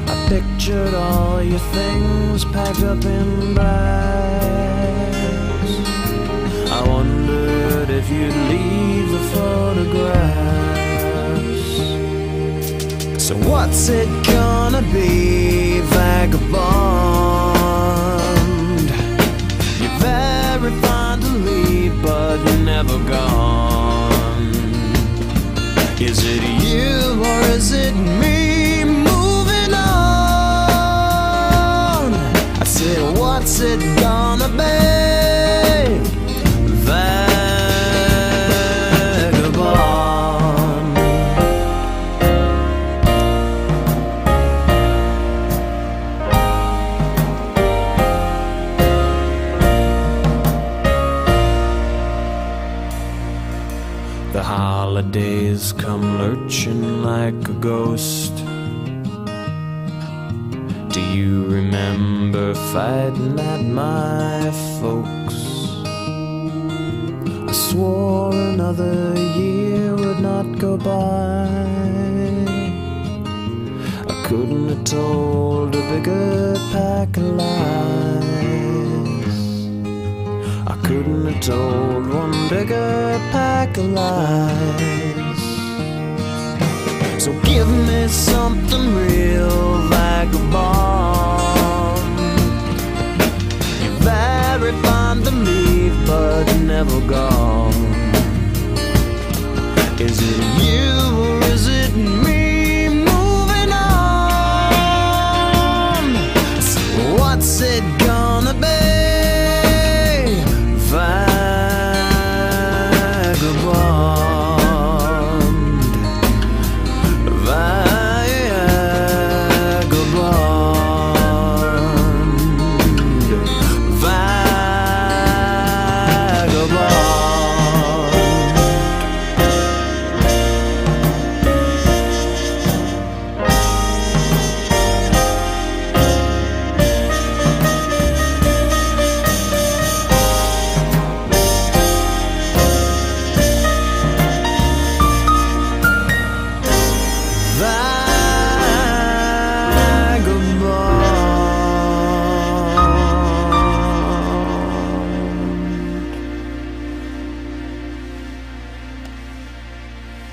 I pictured all your things packed up in bags. I wondered if you'd leave the photographs. So what's it gonna be, vagabond? You're very fond to leave, but never gone. Is it you or is it me moving on? I said, what's it gonna be, vagabond? The holidays come lurching like a ghost. Do you remember fighting at my folks? I swore another year would not go by. I couldn't have told a bigger pack of lies. I couldn't have told one bigger pack of lies. So give me something real, vagabond. You're very fond to leave, but never gone. Is it you or is it me moving on? So what's it gonna be, vagabond? Vagabond.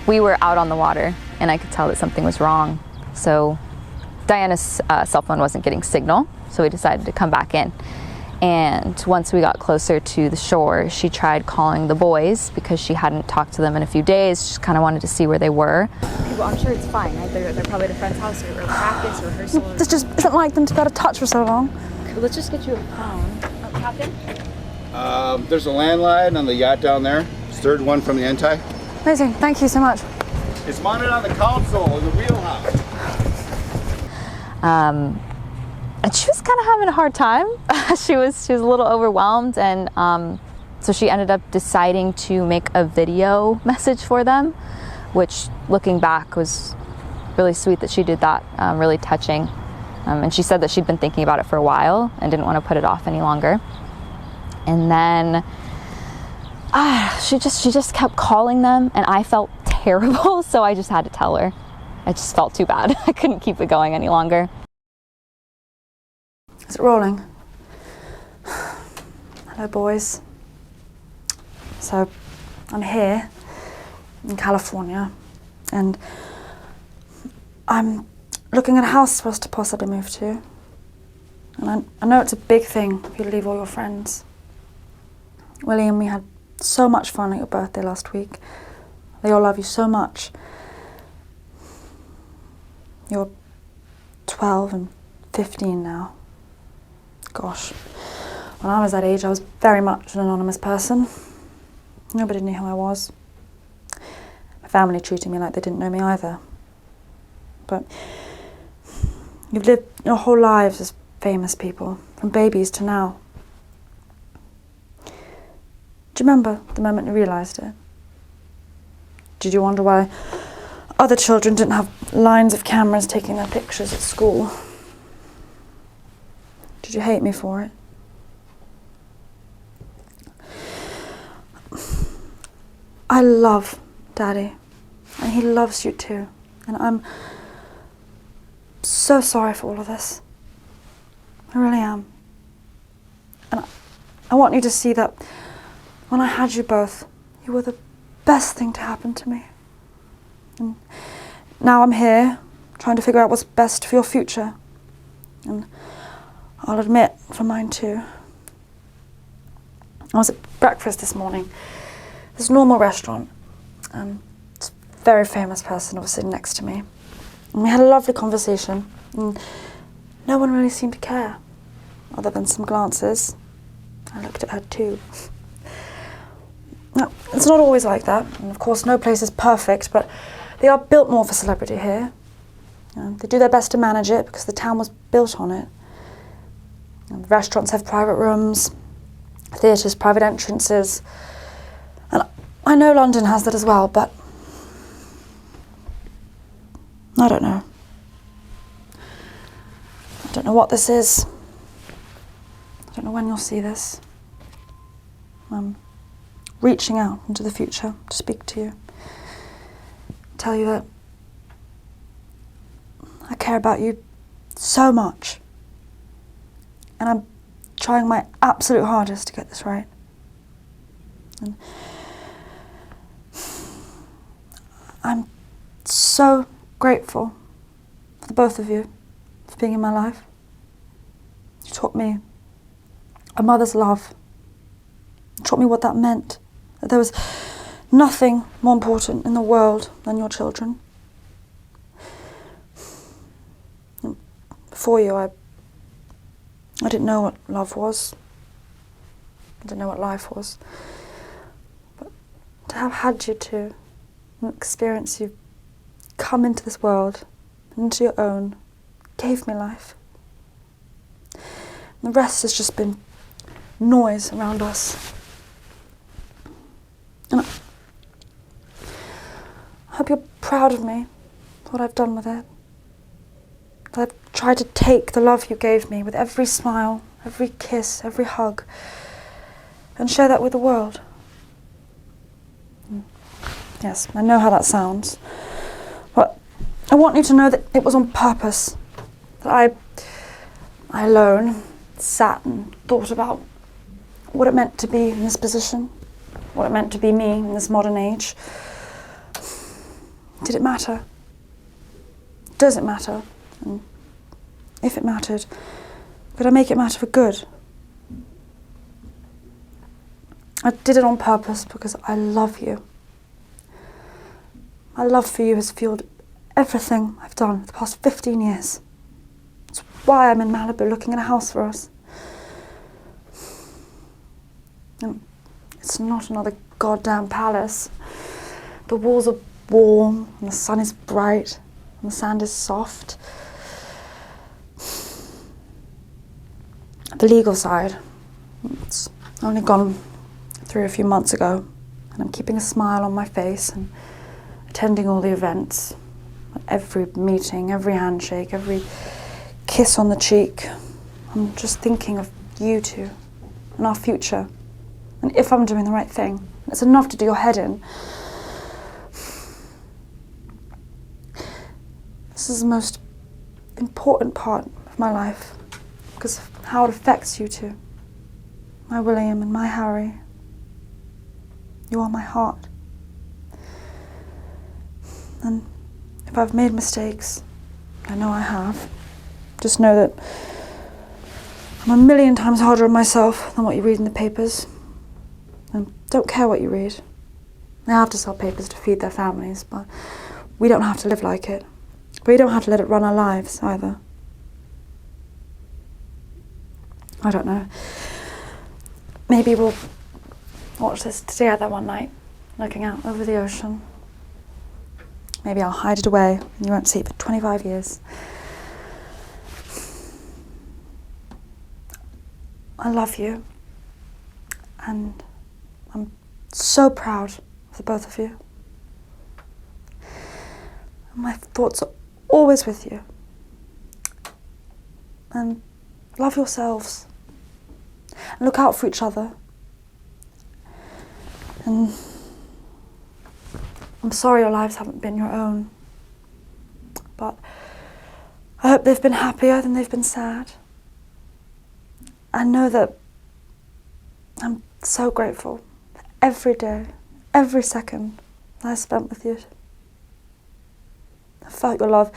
We were out on the water and I could tell that something was wrong. So Diana's cell phone wasn't getting signal, so we decided to come back in. And once we got closer to the shore, she tried calling the boys because she hadn't talked to them in a few days. She kind of wanted to see where they were. Okay, well, I'm sure it's fine, right? They're probably at a friend's house or practice or rehearsal. This just isn't like them to be out of touch for so long. Okay, well, let's just get you a phone. Captain? There's a landline on the yacht down there. It's third one from the anti. Amazing, thank you so much. It's mounted on the console in the wheelhouse. And she was kind of having a hard time. she was a little overwhelmed, and so she ended up deciding to make a video message for them, which, looking back, was really sweet that she did that, really touching. And she said that she'd been thinking about it for a while and didn't want to put it off any longer. And then she just kept calling them, and I felt terrible, so I just had to tell her. I just felt too bad. I couldn't keep it going any longer. Is it rolling? Hello, boys. So, I'm here in California, and I'm looking at a house for us to possibly move to. And I know it's a big thing for you to leave all your friends. Willie and me had so much fun at your birthday last week. They all love you so much. You're 12 and 15 now. Gosh, when I was that age, I was very much an anonymous person. Nobody knew who I was. My family treated me like they didn't know me either. But you've lived your whole lives as famous people, from babies to now. Do you remember the moment you realised it? Did you wonder why other children didn't have lines of cameras taking their pictures at school? Did you hate me for it? I love Daddy, and he loves you too. And so sorry for all of this. I really am. And I want you to see that when I had you both, you were the best thing to happen to me. And now I'm here, trying to figure out what's best for your future. And I'll admit, for mine too. I was at breakfast this morning. This normal restaurant. This very famous person was sitting next to me. And we had a lovely conversation. And no one really seemed to care, other than some glances. I looked at her too. Now, it's not always like that. And of course, no place is perfect, but they are built more for celebrity here. They do their best to manage it because the town was built on it. And restaurants have private rooms, theatres, private entrances. And I know London has that as well, but I don't know. I don't know what this is. I don't know when you'll see this. I'm reaching out into the future to speak to you. Tell you that I care about you so much. And I'm trying my absolute hardest to get this right. And I'm so grateful for the both of you for being in my life. You taught me a mother's love. You taught me what that meant. That there was nothing more important in the world than your children. And before you, I didn't know what love was. I didn't know what life was. But to have had you two, and experience you come into this world, into your own, gave me life. And the rest has just been noise around us. And I hope you're proud of me, for what I've done with it. That I've tried to take the love you gave me with every smile, every kiss, every hug, and share that with the world. Yes, I know how that sounds, but I want you to know that it was on purpose. That I alone sat and thought about what it meant to be in this position, what it meant to be me in this modern age. Did it matter? Does it matter? And if it mattered, could I make it matter for good? I did it on purpose because I love you. My love for you has fueled everything I've done for the past 15 years. It's why I'm in Malibu looking at a house for us. And it's not another goddamn palace. The walls are warm, and the sun is bright, and the sand is soft. The legal side, it's only gone through a few months ago, and I'm keeping a smile on my face and attending all the events, every meeting, every handshake, every kiss on the cheek. I'm just thinking of you two and our future, and if I'm doing the right thing. It's enough to do your head in. This is the most important part of my life because of how it affects you two. My William and my Harry. You are my heart. And if I've made mistakes, I know I have, just know that I'm a million times harder on myself than what you read in the papers. And don't care what you read. They have to sell papers to feed their families, but we don't have to live like it. We don't have to let it run our lives either. I don't know. Maybe we'll watch this together one night, looking out over the ocean. Maybe I'll hide it away and you won't see it for 25 years. I love you. And I'm so proud of the both of you. My thoughts are always with you. And love yourselves. And look out for each other. And I'm sorry your lives haven't been your own. But I hope they've been happier than they've been sad. I know that I'm so grateful for every day, every second I spent with you. I felt your love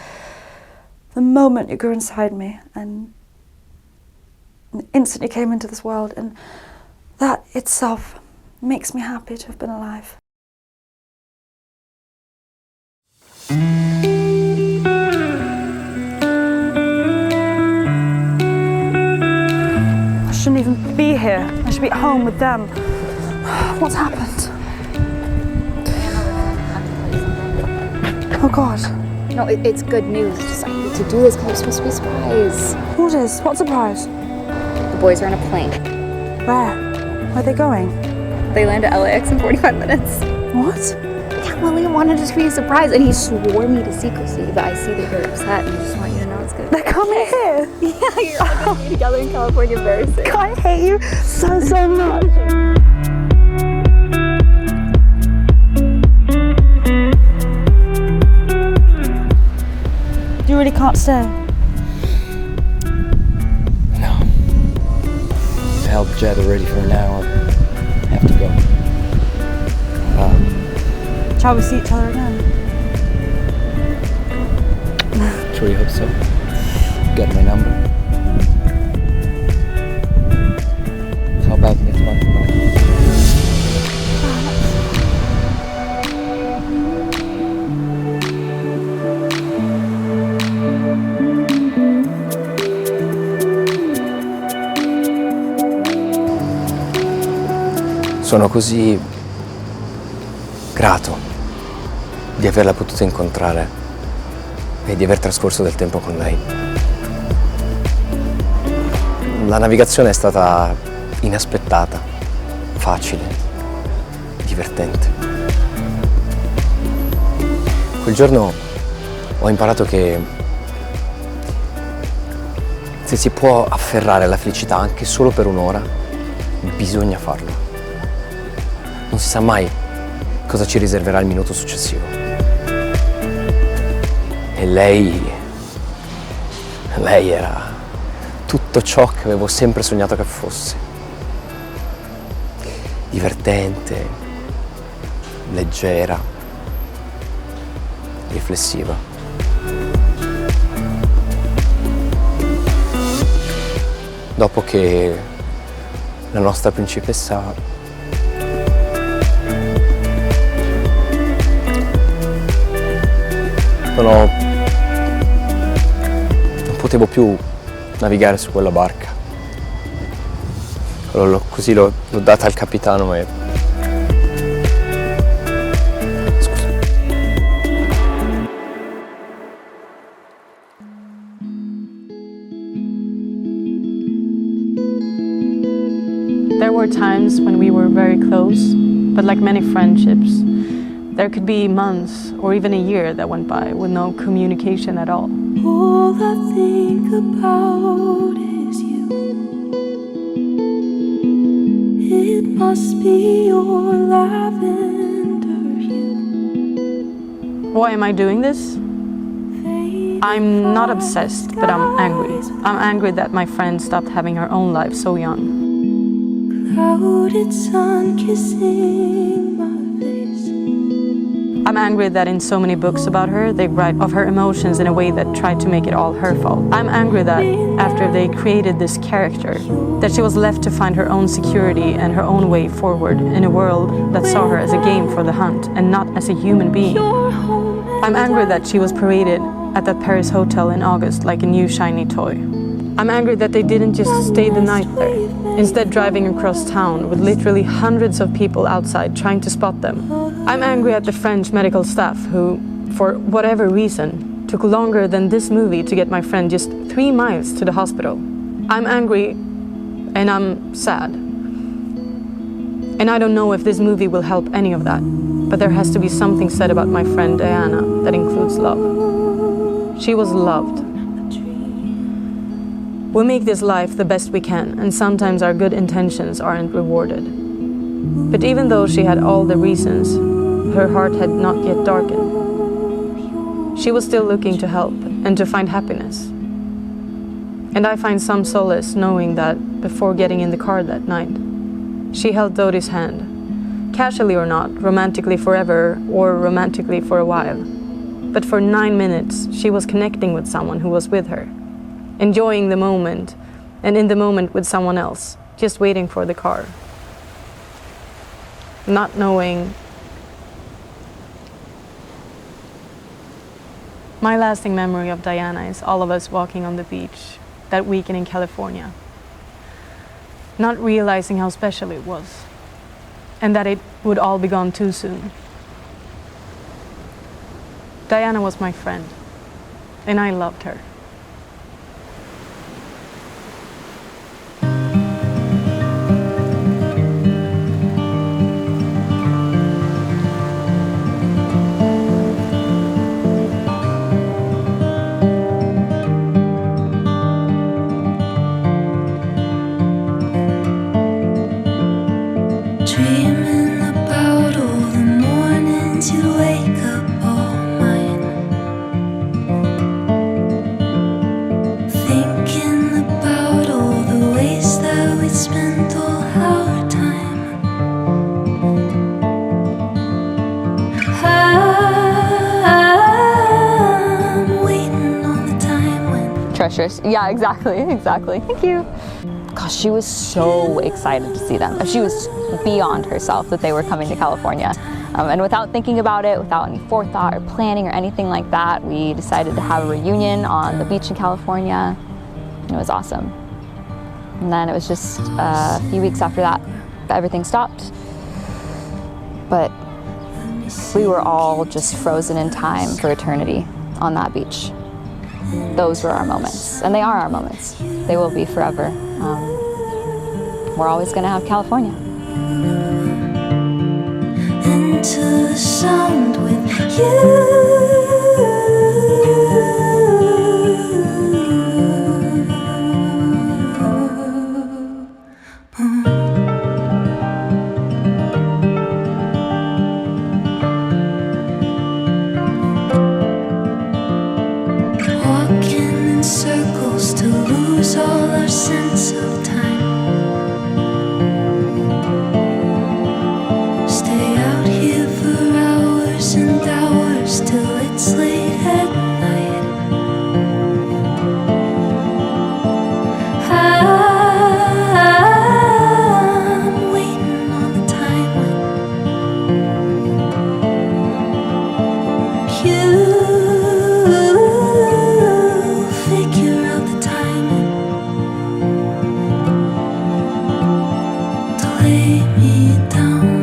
the moment you grew inside me and instantly came into this world, and that itself makes me happy to have been alive. I shouldn't even be here. I should be at home with them. What's happened? Oh God. No, it's good news. Just I need to do this because it's supposed to be a surprise. What is? What surprise? The boys are on a plane. Where? Where are they going? They land at LAX in 45 minutes. What? Yeah, William wanted it to be a surprise, and he swore me to secrecy, but I see that you're upset, and I just want you to know it's good. They're coming here? Yeah, you're all going to be together in California very soon. I hate you so much. You really can't stay? No. I helped Jed already for an hour. I have to go. Shall we see each other again? Sure you hope so. Got my number. How about next month? Sono così grato di averla potuta incontrare e di aver trascorso del tempo con lei. La navigazione è stata inaspettata, facile, divertente. Quel giorno ho imparato che se si può afferrare alla felicità anche solo per un'ora, bisogna farlo. Non si sa mai cosa ci riserverà il minuto successivo. E lei era tutto ciò che avevo sempre sognato che fosse. Divertente, leggera, riflessiva. Dopo che la nostra principessa non potevo più navigare su quella barca. Così l'ho data al capitano e... Scusa. There were times when we were very close, but like many friendships, there could be months or even a year that went by with no communication at all. All I think about is you. It must be your lavender hue. Why am I doing this? I'm not obsessed, but I'm angry. I'm angry that my friend stopped having her own life so young. Clouded sun kissing my face. I'm angry that in so many books about her, they write of her emotions in a way that tried to make it all her fault. I'm angry that after they created this character, that she was left to find her own security and her own way forward in a world that saw her as a game for the hunt and not as a human being. I'm angry that she was paraded at that Paris hotel in August like a new shiny toy. I'm angry that they didn't just stay the night there, instead driving across town with literally hundreds of people outside trying to spot them. I'm angry at the French medical staff who, for whatever reason, took longer than this movie to get my friend just 3 miles to the hospital. I'm angry and I'm sad. And I don't know if this movie will help any of that, but there has to be something said about my friend Diana that includes love. She was loved. We make this life the best we can, and sometimes our good intentions aren't rewarded. But even though she had all the reasons, her heart had not yet darkened. She was still looking to help and to find happiness. And I find some solace knowing that before getting in the car that night, she held Dodi's hand, casually or not, romantically forever or romantically for a while. But for 9 minutes, she was connecting with someone who was with her, enjoying the moment, and in the moment with someone else, just waiting for the car. Not knowing. My lasting memory of Diana is all of us walking on the beach that weekend in California, not realizing how special it was, and that it would all be gone too soon. Diana was my friend, and I loved her. Dreaming about all the mornings you wake up all mine. Thinking about all the ways that we spent all our time. I'm waiting on the time when Treacherous. Yeah, exactly. Thank you. Gosh, she was so excited to see them. She was beyond herself that they were coming to California. And without thinking about it, without any forethought or planning or anything like that, we decided to have a reunion on the beach in California. And it was awesome. And then it was just a few weeks after that everything stopped. But we were all just frozen in time for eternity on that beach. Those were our moments, and they are our moments. They will be forever. We're always going to have California. into the sound with you. Walking in circles to lose all our sense of time. Stay out here for hours and hours till it's late at night. I'm waiting on the time when you figure out the timing to lay me down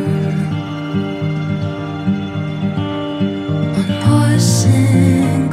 on Mars and